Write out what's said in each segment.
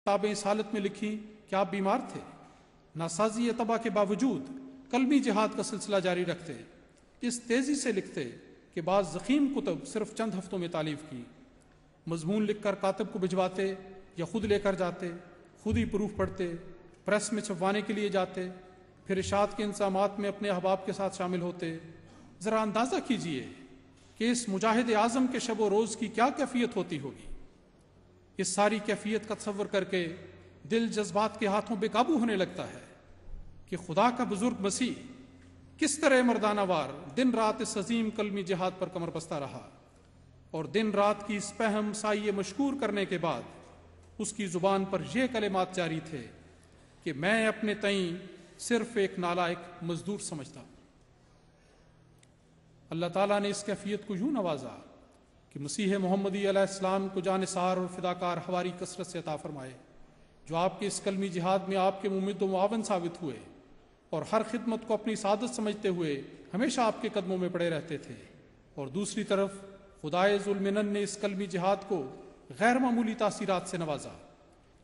کتابیں اس حالت میں لکھی کہ آپ بیمار تھے، ناسازی طبع کے باوجود کلمی جہاد کا سلسلہ جاری رکھتے، اس تیزی سے لکھتے کہ بعض ضخیم کتب صرف چند ہفتوں میں تالیف کی، مضمون لکھ کر کاتب کو بھجواتے یا خود لے کر جاتے، خود ہی پروف پڑھتے، پریس میں چھپوانے کے لیے جاتے، پھر اشاعت کے انضامات میں اپنے احباب کے ساتھ شامل ہوتے۔ ذرا اندازہ کیجئے کہ اس مجاہد اعظم کے شب و روز کی کیا کیفیت ہوتی ہوگی۔ اس ساری کیفیت کا تصور کر کے دل جذبات کے ہاتھوں بے قابو ہونے لگتا ہے کہ خدا کا بزرگ مسیح کس طرح مردانہ وار دن رات اس عظیم کلمی جہاد پر کمر بستہ رہا، اور دن رات کی اس پہم سائے مشکور کرنے کے بعد اس کی زبان پر یہ کلمات جاری تھے کہ میں اپنے تئیں صرف ایک نالائق مزدور سمجھتا۔ اللہ تعالیٰ نے اس کیفیت کو یوں نوازا کہ مسیح محمدی علیہ السلام کو جانثار اور فداکار حواری کثرت سے عطا فرمائے، جو آپ کے اس کلمی جہاد میں آپ کے ممد و معاون ثابت ہوئے اور ہر خدمت کو اپنی سعادت سمجھتے ہوئے ہمیشہ آپ کے قدموں میں پڑے رہتے تھے۔ اور دوسری طرف خدائے ذو المنن نے اس کلمی جہاد کو غیر معمولی تاثیرات سے نوازا،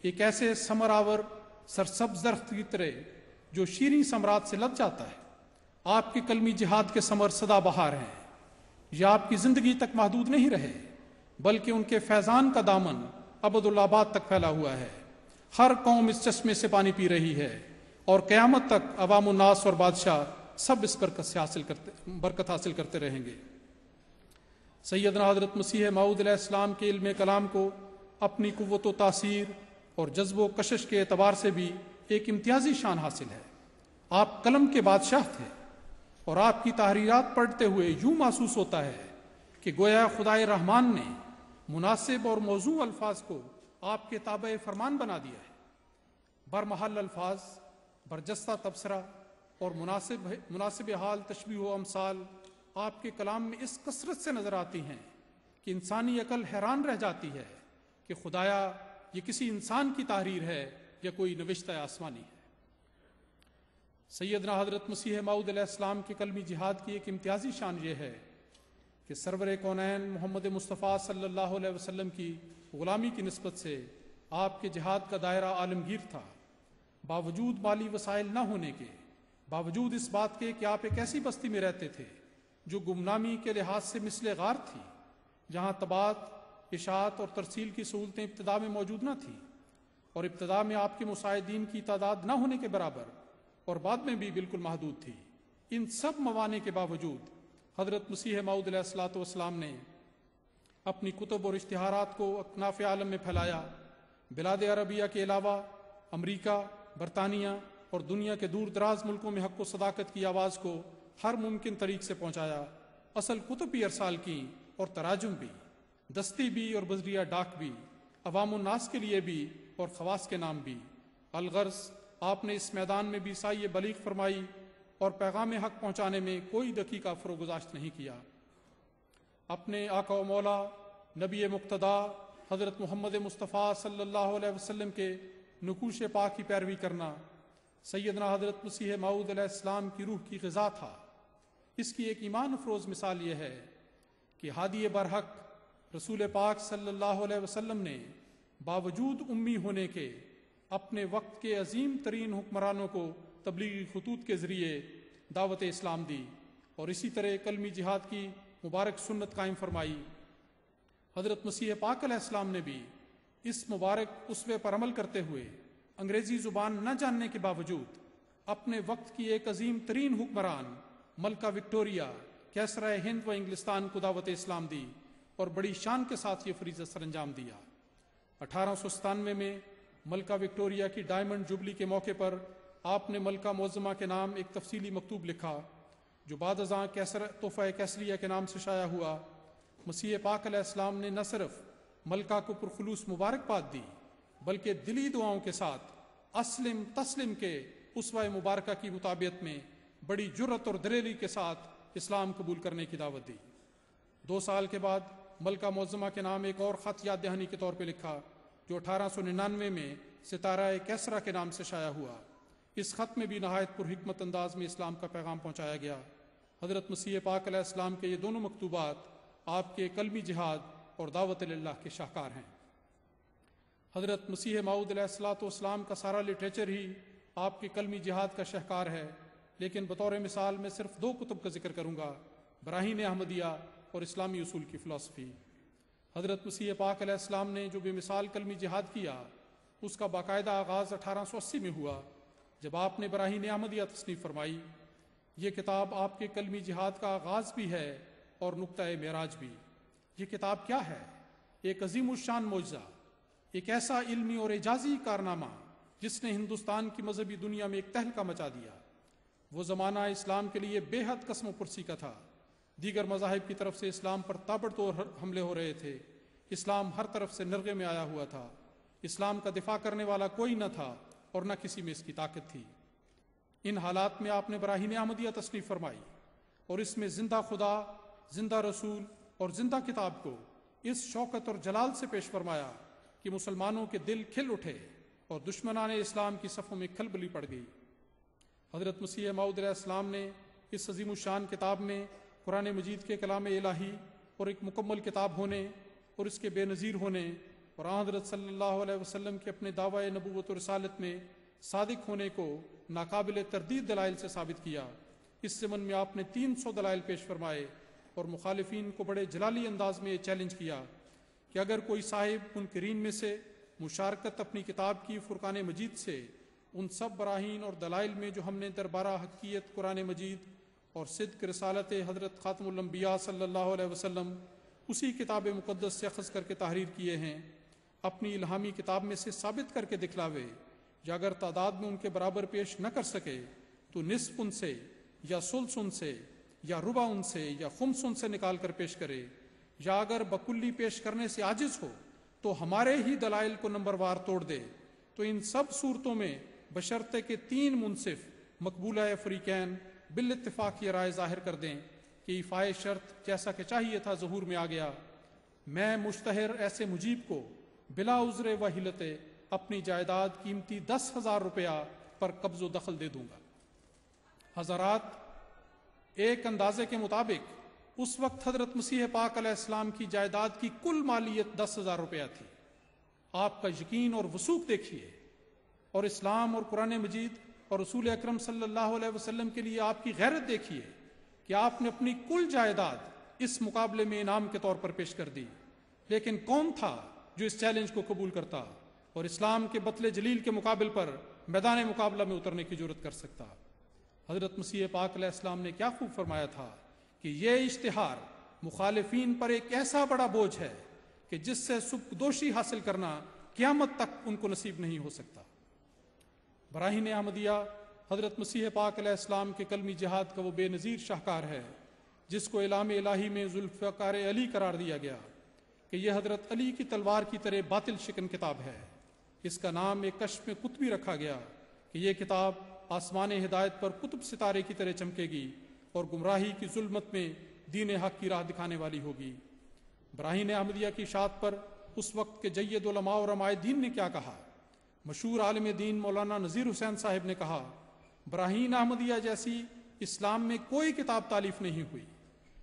ایک ایسے ثمر آور سرسبز درخت کی طرح جو شیریں ثمرات سے لد جاتا ہے۔ آپ کے کلمی جہاد کے ثمر سدا بہار ہیں، یہ آپ کی زندگی تک محدود نہیں رہے، بلکہ ان کے فیضان کا دامن ابدالآباد تک پھیلا ہوا ہے۔ ہر قوم اس چشمے سے پانی پی رہی ہے، اور قیامت تک عوام الناس اور بادشاہ سب اس برکت حاصل کرتے رہیں گے۔ سیدنا حضرت مسیح موعود علیہ السلام کے علم کلام کو اپنی قوت و تاثیر اور جذب و کشش کے اعتبار سے بھی ایک امتیازی شان حاصل ہے۔ آپ قلم کے بادشاہ تھے، اور آپ کی تحریرات پڑھتے ہوئے یوں محسوس ہوتا ہے کہ گویا خدائے رحمان نے مناسب اور موزوں الفاظ کو آپ کے تابع فرمان بنا دیا ہے۔ برمحل الفاظ، برجستہ تبصرہ اور مناسب حال تشبیہ و امثال آپ کے کلام میں اس کثرت سے نظر آتی ہیں کہ انسانی عقل حیران رہ جاتی ہے کہ خدایا یہ کسی انسان کی تحریر ہے یا کوئی نوشتہ آسمانی ہے۔ سیدنا حضرت مسیح موعود علیہ السلام کے کلمی جہاد کی ایک امتیازی شان یہ ہے کہ سرور کونین محمد مصطفیٰ صلی اللہ علیہ وسلم کی غلامی کی نسبت سے آپ کے جہاد کا دائرہ عالمگیر تھا، باوجود مالی وسائل نہ ہونے کے، باوجود اس بات کے کہ آپ ایک ایسی بستی میں رہتے تھے جو گمنامی کے لحاظ سے مثل غار تھی، جہاں طباعت، اشاعت اور ترسیل کی سہولتیں ابتدا میں موجود نہ تھیں، اور ابتدا میں آپ کے مساعدین کی تعداد نہ ہونے کے برابر اور بعد میں بھی بالکل محدود تھی۔ ان سب موانع کے باوجود حضرت مسیح موعود علیہ الصلوۃ والسلام نے اپنی کتب اور اشتہارات کو اکناف عالم میں پھیلایا، بلاد عربیہ کے علاوہ امریکہ، برطانیہ اور دنیا کے دور دراز ملکوں میں حق و صداقت کی آواز کو ہر ممکن طریق سے پہنچایا، اصل کتب بھی ارسال کی اور تراجم بھی، دستی بھی اور بذریعہ ڈاک بھی، عوام الناس کے لیے بھی اور خواص کے نام بھی۔ الغرض آپ نے اس میدان میں بھی سعی بلیغ فرمائی اور پیغام حق پہنچانے میں کوئی دقیقہ فروگزاشت نہیں کیا۔ اپنے آقا و مولا نبی مقتدی حضرت محمد مصطفیٰ صلی اللہ علیہ وسلم کے نقوش پاک کی پیروی کرنا سیدنا حضرت مسیح موعود علیہ السلام کی روح کی غذا تھا۔ اس کی ایک ایمان افروز مثال یہ ہے کہ ہادی برحق رسول پاک صلی اللہ علیہ وسلم نے باوجود امی ہونے کے اپنے وقت کے عظیم ترین حکمرانوں کو تبلیغی خطوط کے ذریعے دعوت اسلام دی، اور اسی طرح کلمی جہاد کی مبارک سنت قائم فرمائی۔ حضرت مسیح پاک علیہ السلام نے بھی اس مبارک اسوے پر عمل کرتے ہوئے انگریزی زبان نہ جاننے کے باوجود اپنے وقت کی ایک عظیم ترین حکمران ملکہ وکٹوریہ کیسرائے ہند و انگلستان کو دعوت اسلام دی، اور بڑی شان کے ساتھ یہ فریضہ سر انجام دیا۔ 1897 میں ملکہ وکٹوریہ کی ڈائمنڈ جوبلی کے موقع پر آپ نے ملکہ معظمہ کے نام ایک تفصیلی مکتوب لکھا، جو بعد ازاں تحفہ کیسریہ کے نام سے شائع ہوا۔ مسیح پاک علیہ السلام نے نہ صرف ملکہ کو پرخلوص مبارکباد دی، بلکہ دلی دعاؤں کے ساتھ اسلم تسلم کے اسوہ مبارکہ کی مطابقت میں بڑی جرت اور دلیری کے ساتھ اسلام قبول کرنے کی دعوت دی۔ 2 سال کے بعد ملکہ معظمہ کے نام ایک اور خط یاد دہانی کے طور پہ لکھا، جو 1899 میں ستارہ کیسرا کے نام سے شائع ہوا۔ اس خط میں بھی نہایت پر حکمت انداز میں اسلام کا پیغام پہنچایا گیا۔ حضرت مسیح پاک علیہ السلام کے یہ دونوں مکتوبات آپ کے کلمی جہاد اور دعوت اللہ کے شاہکار ہیں۔ حضرت مسیح موعود علیہ الصلوۃ والسلام کا سارا لٹریچر ہی آپ کے کلمی جہاد کا شہکار ہے، لیکن بطور مثال میں صرف 2 کتب کا ذکر کروں گا، براہین احمدیہ اور اسلامی اصول کی فلسفی۔ حضرت مسیح پاک علیہ السلام نے جو بے مثال کلمی جہاد کیا، اس کا باقاعدہ آغاز 1880 میں ہوا جب آپ نے براہین احمدیہ تصنیف فرمائی۔ یہ کتاب آپ کے کلمی جہاد کا آغاز بھی ہے اور نقطۂ معراج بھی۔ یہ کتاب کیا ہے؟ ایک عظیم الشان معجزہ، ایک ایسا علمی اور اعجازی کارنامہ جس نے ہندوستان کی مذہبی دنیا میں ایک تہلکہ مچا دیا۔ وہ زمانہ اسلام کے لیے بے حد قسم و پرسی کا تھا۔ دیگر مذاہب کی طرف سے اسلام پر تابڑ توڑ حملے ہو رہے تھے۔ اسلام ہر طرف سے نرغے میں آیا ہوا تھا۔ اسلام کا دفاع کرنے والا کوئی نہ تھا اور نہ کسی میں اس کی طاقت تھی۔ ان حالات میں آپ نے براہین احمدیہ تصنیف فرمائی اور اس میں زندہ خدا، زندہ رسول اور زندہ کتاب کو اس شوکت اور جلال سے پیش فرمایا کہ مسلمانوں کے دل کھل اٹھے اور دشمنان اسلام کی صفوں میں کھلبلی پڑ گئی۔ حضرت مسیح موعود علیہ السلام نے اس عظیم الشان کتاب میں قرآن مجید کے کلام الہی اور ایک مکمل کتاب ہونے اور اس کے بے نظیر ہونے اور حضرت صلی اللہ علیہ وسلم کے اپنے دعوی نبوت و رسالت میں صادق ہونے کو ناقابل تردید دلائل سے ثابت کیا۔ اس ضمن میں آپ نے 300 دلائل پیش فرمائے اور مخالفین کو بڑے جلالی انداز میں یہ چیلنج کیا کہ اگر کوئی صاحب منکرین میں سے مشارکت اپنی کتاب کی فرقان مجید سے ان سب براہین اور دلائل میں جو ہم نے دربارہ حقیقت قرآن مجید اور صدق رسالت حضرت خاتم الانبیاء صلی اللہ علیہ وسلم اسی کتاب مقدس سے اخذ کر کے تحریر کیے ہیں، اپنی الہامی کتاب میں سے ثابت کر کے دکھلاوے، یا اگر تعداد میں ان کے برابر پیش نہ کر سکے تو نصف ان سے یا ثلث ان سے یا ربع ان سے یا خمس ان سے نکال کر پیش کرے، یا اگر بکلی پیش کرنے سے عاجز ہو تو ہمارے ہی دلائل کو نمبر وار توڑ دے۔ تو ان سب صورتوں میں بشرطے کے 3 منصف مقبولہ فریقین بالاتفاق یہ رائے ظاہر کر دیں کہ ایفائے شرط جیسا کہ چاہیے تھا ظہور میں آ گیا، میں مشتہر ایسے مجیب کو بلا عذر و حیلت اپنی جائیداد قیمتی 10,000 روپیہ پر قبض و دخل دے دوں گا۔ حضرات، ایک اندازے کے مطابق اس وقت حضرت مسیح پاک علیہ السلام کی جائیداد کی کل مالیت 10,000 روپیہ تھی۔ آپ کا یقین اور وثوق دیکھیے، اور اسلام اور قرآن مجید اور رسول اکرم صلی اللہ علیہ وسلم کے لیے آپ کی غیرت دیکھیے کہ آپ نے اپنی کل جائیداد اس مقابلے میں انعام کے طور پر پیش کر دی۔ لیکن کون تھا جو اس چیلنج کو قبول کرتا اور اسلام کے بطل جلیل کے مقابل پر میدان مقابلہ میں اترنے کی جرت کر سکتا؟ حضرت مسیح پاک علیہ السلام نے کیا خوب فرمایا تھا کہ یہ اشتہار مخالفین پر ایک ایسا بڑا بوجھ ہے کہ جس سے سبکدوشی حاصل کرنا قیامت تک ان کو نصیب نہیں ہو سکتا۔ براہین احمدیہ حضرت مسیح پاک علیہ السلام کے کلمی جہاد کا وہ بے نظیر شاہکار ہے جس کو اعلام الہی میں ذوالفقار علی قرار دیا گیا کہ یہ حضرت علی کی تلوار کی طرح باطل شکن کتاب ہے۔ اس کا نام ایک کشف قطبی رکھا گیا کہ یہ کتاب آسمان ہدایت پر قطب ستارے کی طرح چمکے گی اور گمراہی کی ظلمت میں دین حق کی راہ دکھانے والی ہوگی۔ براہین احمدیہ کی اشاعت پر اس وقت کے جید علماء اور علماء دین نے کیا کہا؟ مشہور عالم دین مولانا نذیر حسین صاحب نے کہا، براہین احمدیہ جیسی اسلام میں کوئی کتاب تالیف نہیں ہوئی۔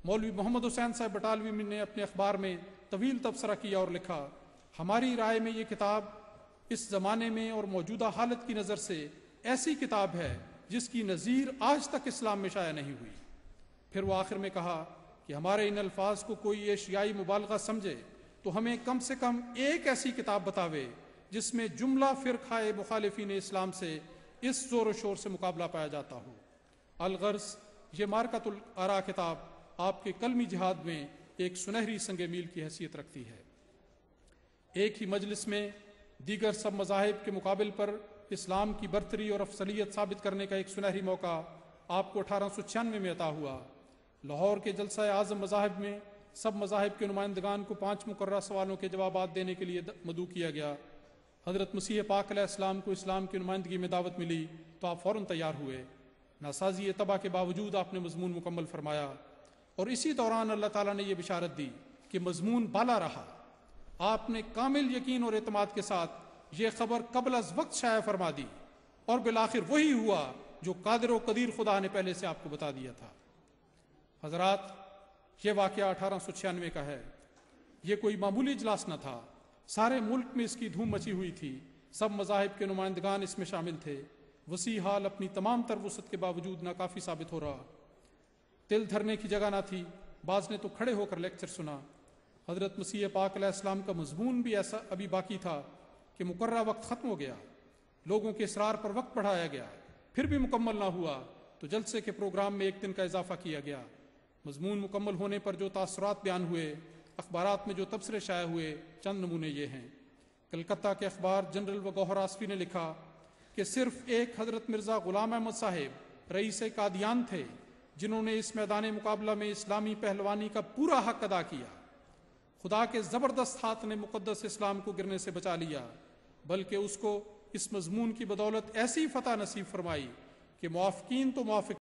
مولوی محمد حسین صاحب بٹالوی نے اپنے اخبار میں طویل تبصرہ کیا اور لکھا، ہماری رائے میں یہ کتاب اس زمانے میں اور موجودہ حالت کی نظر سے ایسی کتاب ہے جس کی نظیر آج تک اسلام میں شائع نہیں ہوئی۔ پھر وہ آخر میں کہا کہ ہمارے ان الفاظ کو کوئی ایشیائی مبالغہ سمجھے تو ہمیں کم سے کم ایک ایسی کتاب بتاوے جس میں جملہ فرقہ مخالفین اسلام سے اس زور و شور سے مقابلہ پایا جاتا ہو۔ الغرض یہ مارکۃ الآراء کتاب آپ کے کلمی جہاد میں ایک سنہری سنگ میل کی حیثیت رکھتی ہے۔ ایک ہی مجلس میں دیگر سب مذاہب کے مقابل پر اسلام کی برتری اور افضلیت ثابت کرنے کا ایک سنہری موقع آپ کو 1896 میں عطا ہوا۔ لاہور کے جلسہ اعظم مذاہب میں سب مذاہب کے نمائندگان کو 5 مقررہ سوالوں کے جوابات دینے کے لیے مدعو کیا گیا۔ حضرت مسیح پاک علیہ السلام کو اسلام کی نمائندگی میں دعوت ملی تو آپ فوراً تیار ہوئے۔ ناسازی تباہ کے باوجود آپ نے مضمون مکمل فرمایا، اور اسی دوران اللہ تعالیٰ نے یہ بشارت دی کہ مضمون بالا رہا۔ آپ نے کامل یقین اور اعتماد کے ساتھ یہ خبر قبل از وقت شائع فرما دی، اور بالآخر وہی ہوا جو قادر و قدیر خدا نے پہلے سے آپ کو بتا دیا تھا۔ حضرات، یہ واقعہ 1896 کا ہے۔ یہ کوئی معمولی اجلاس نہ تھا۔ سارے ملک میں اس کی دھوم مچی ہوئی تھی، سب مذاہب کے نمائندگان اس میں شامل تھے۔ وسیع حال اپنی تمام تر وسعت کے باوجود ناکافی ثابت ہو رہا۔ دل دھرنے کی جگہ نہ تھی، بعض نے تو کھڑے ہو کر لیکچر سنا۔ حضرت مسیح پاک علیہ السلام کا مضمون بھی ایسا ابھی باقی تھا کہ مقررہ وقت ختم ہو گیا، لوگوں کے اصرار پر وقت بڑھایا گیا، پھر بھی مکمل نہ ہوا تو جلسے کے پروگرام میں 1 دن کا اضافہ کیا گیا۔ مضمون مکمل ہونے پر جو تاثرات بیان ہوئے، اخبارات میں جو تبصرے شائع ہوئے، چند نمونے یہ ہیں۔ کلکتہ کے اخبار جنرل و گوہر آصفی نے لکھا کہ صرف ایک حضرت مرزا غلام احمد صاحب رئیس قادیان تھے جنہوں نے اس میدان مقابلہ میں اسلامی پہلوانی کا پورا حق ادا کیا۔ خدا کے زبردست ہاتھ نے مقدس اسلام کو گرنے سے بچا لیا، بلکہ اس کو اس مضمون کی بدولت ایسی فتح نصیب فرمائی کہ موافقین تو موافق